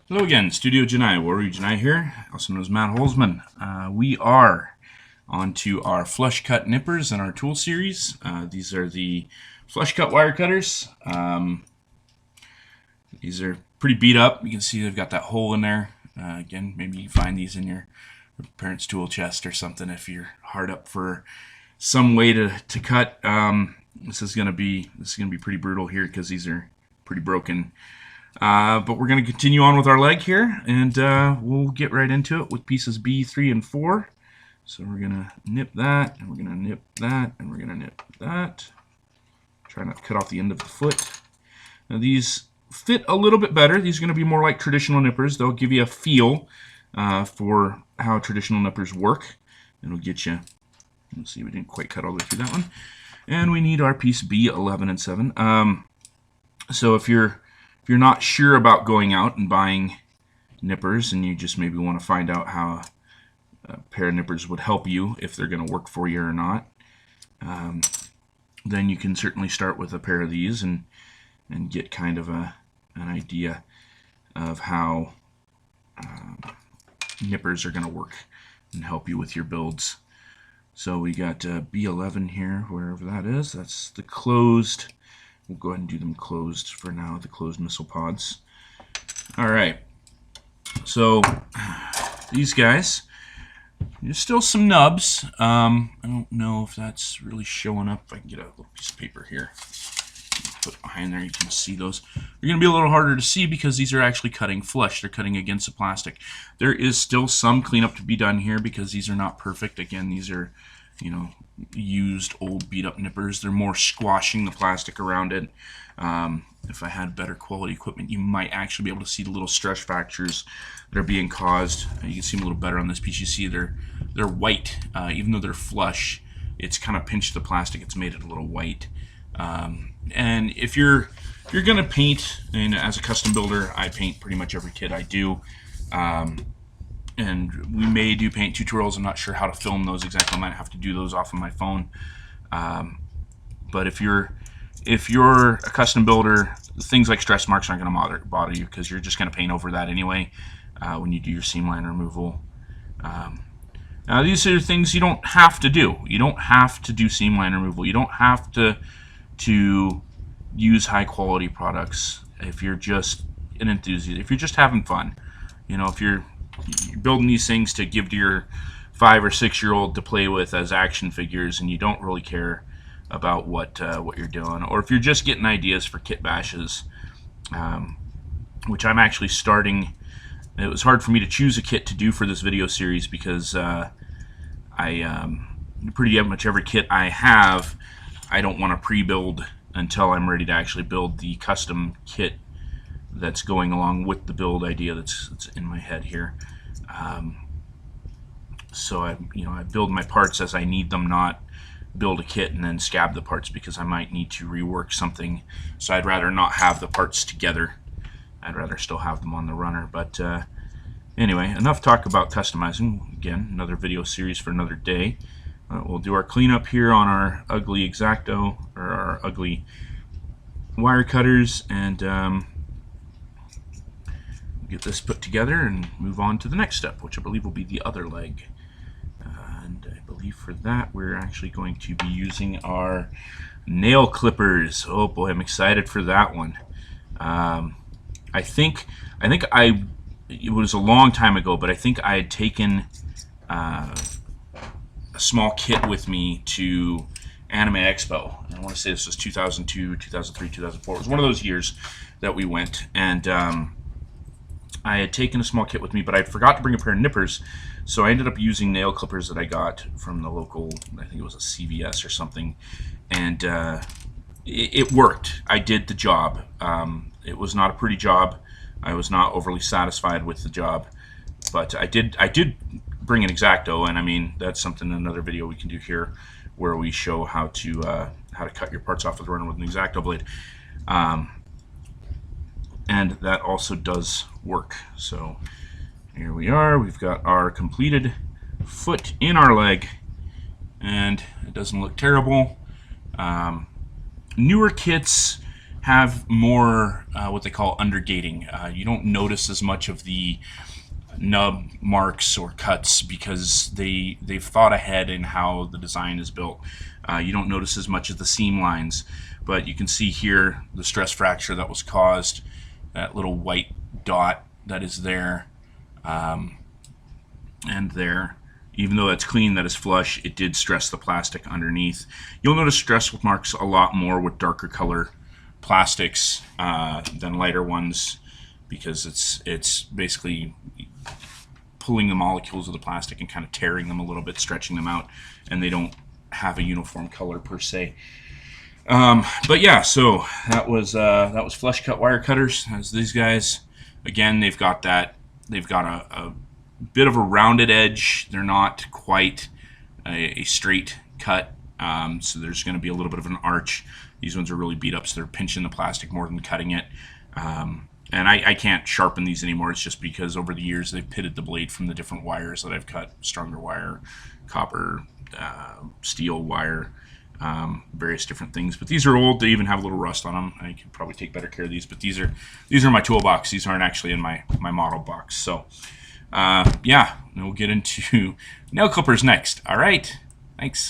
Hello again, Studio Janai, Warrior Janai here, also known as Matt Holzman. We are on to our flush cut nippers in our tool series. These are the flush cut wire cutters. These are pretty beat up. You can see they've got that hole in there. Again, maybe you find these in your parents' tool chest or something if you're hard up for some way to cut. This is gonna be pretty brutal here because these are pretty broken. But we're going to continue on with our leg here, and we'll get right into it with pieces B, 3, and 4. So we're going to nip that, and we're going to nip that, and we're going to nip that. Try not to cut off the end of the foot. Now these fit a little bit better. These are going to be more like traditional nippers. They'll give you a feel for how traditional nippers work. It'll get you, let's see, we didn't quite cut all the way through that one. And we need our piece B, 11, and 7. So if you're not sure about going out and buying nippers and you just maybe want to find out how a pair of nippers would help you, if they're going to work for you or not, then you can certainly start with a pair of these and get kind of an idea of how nippers are going to work and help you with your builds. So we got B11 here, wherever that is. That's the closed. We'll go ahead and do them closed for now, the closed missile pods. All right, so these guys, there's still some nubs. I don't know if that's really showing up. If I can get a little piece of paper here, put behind there, you can see those. They're going to be a little harder to see because these are actually cutting flush. They're cutting against the plastic. There is still some cleanup to be done here because these are not perfect. Again, these are, used old beat up nippers. They're more squashing the plastic around it. If I had better quality equipment, you might actually be able to see the little stress fractures that are being caused. You can see them a little better on this piece. You see they're white, even though they're flush. It's kind of pinched the plastic. It's made it a little white. And if you're gonna paint, and as a custom builder, I paint pretty much every kit I do. And we may do paint tutorials. I'm not sure how to film those exactly. I might have to do those off of my phone. But if you're a custom builder, things like stress marks aren't going to bother you because you're just going to paint over that anyway when you do your seam line removal. Now these are things you don't have to do. You don't have to do seam line removal. You don't have to use high quality products if you're just an enthusiast. If you're just having fun, if you're building these things to give to your 5 or 6 year old to play with as action figures, and you don't really care about what you're doing, or if you're just getting ideas for kit bashes, which I'm actually starting. It was hard for me to choose a kit to do for this video series because pretty much every kit I have, I don't want to pre-build until I'm ready to actually build the custom kit that's going along with the build idea that's in my head here. So I build my parts as I need them, not build a kit and then scab the parts because I might need to rework something. So I'd rather not have the parts together. I'd rather still have them on the runner. But anyway, enough talk about customizing. Again, another video series for another day. We'll do our cleanup here on our ugly X-Acto, or our ugly wire cutters, and get this put together and move on to the next step, which I believe will be the other leg. And I believe for that we're actually going to be using our nail clippers. Oh boy, I'm excited for that one. I think it was a long time ago, but I think I had taken a small kit with me to Anime Expo. I want to say this was 2002, 2003, 2004. It was one of those years that we went, and I had taken a small kit with me, but I forgot to bring a pair of nippers, so I ended up using nail clippers that I got from the local, I think it was a CVS or something, and it worked. I did the job. It was not a pretty job. I was not overly satisfied with the job, but I did bring an X-Acto, and I mean, that's something in another video we can do here where we show how to cut your parts off of the runner with an X-Acto blade. And that also does work. So here we are. We've got our completed foot in our leg, and it doesn't look terrible. Newer kits have more what they call undergating. You don't notice as much of the nub marks or cuts because they've thought ahead in how the design is built. You don't notice as much of the seam lines, but you can see here the stress fracture that was caused, that little white dot that is there, and there. Even though it's clean, that is flush, it did stress the plastic underneath. You'll notice stress marks a lot more with darker color plastics than lighter ones, because it's basically pulling the molecules of the plastic and kind of tearing them a little bit, stretching them out, and they don't have a uniform color per se. But yeah, so that was flush cut wire cutters. As these guys, again, they've got a bit of a rounded edge. They're not quite a straight cut, so there's going to be a little bit of an arch. These ones are really beat up, so they're pinching the plastic more than cutting it. And I can't sharpen these anymore. It's just because over the years they've pitted the blade from the different wires that I've cut. Stronger wire, copper, steel wire, various different things. But these are old. They even have a little rust on them. I could probably take better care of these. But these are my toolbox. These aren't actually in my model box. So yeah, we'll get into nail clippers next. All right. Thanks.